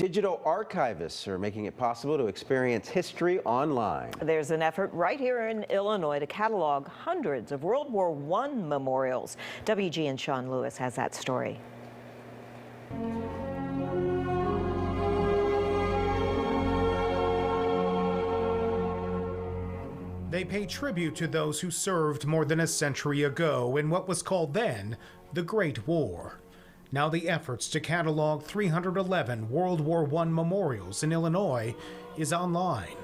Digital archivists are making it possible to experience history online. There's an effort right here in Illinois to catalog hundreds of World War I memorials. WGN Sean Lewis has that story. They pay tribute to those who served more than a century ago in what was called then the Great War. Now the efforts to catalog 311 World War I memorials in Illinois is online.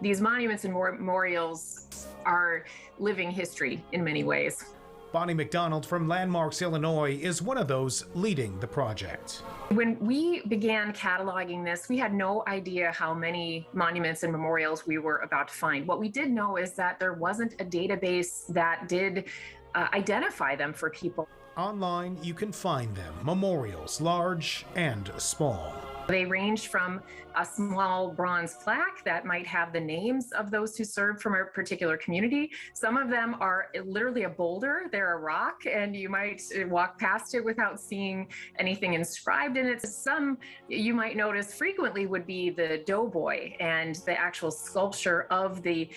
These monuments and memorials are living history in many ways. Bonnie McDonald from Landmarks, Illinois is one of those leading the project. When we began cataloging this, we had no idea how many monuments and memorials we were about to find. What we did know is that there wasn't a database that did identify them for people. Online, you can find them, memorials, large and small. They range from a small bronze plaque that might have the names of those who served from a particular community. Some of them are literally a boulder, they're a rock, and you might walk past it without seeing anything inscribed in it. Some you might notice frequently would be the doughboy and the actual sculpture of the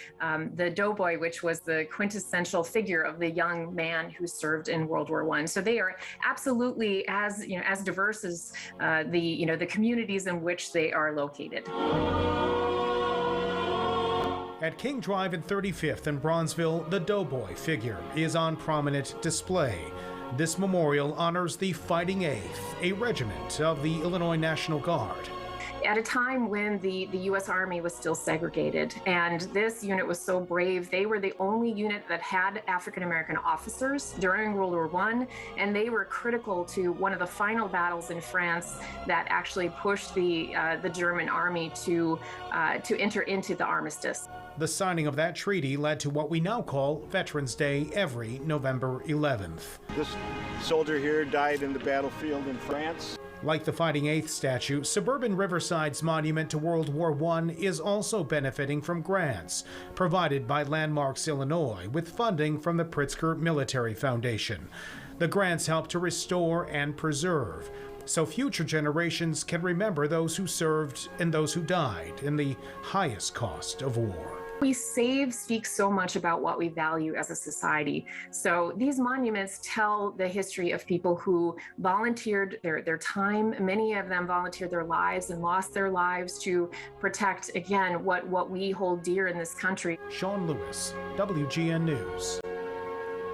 doughboy, which was the quintessential figure of the young man who served in World War I. So they are absolutely as diverse as the communities in which they are located. At King Drive and 35th in Bronzeville, the doughboy figure is on prominent display. This memorial honors the Fighting Eighth, a regiment of the Illinois National Guard. At a time when the U.S. Army was still segregated, and this unit was so brave, they were the only unit that had African-American officers during World War I, and they were critical to one of the final battles in France that actually pushed the German army to enter into the armistice. The signing of that treaty led to what we now call Veterans Day every November 11th. This soldier here died in the battlefield in France. Like the Fighting Eighth statue, suburban Riverside's monument to World War I is also benefiting from grants provided by Landmarks Illinois with funding from the Pritzker Military Foundation. The grants help to restore and preserve, so future generations can remember those who served and those who died in the highest cost of war. We save speaks so much about what we value as a society. So these monuments tell the history of people who volunteered their time. Many of them volunteered their lives and lost their lives to protect, again, what we hold dear in this country. Sean Lewis, WGN News.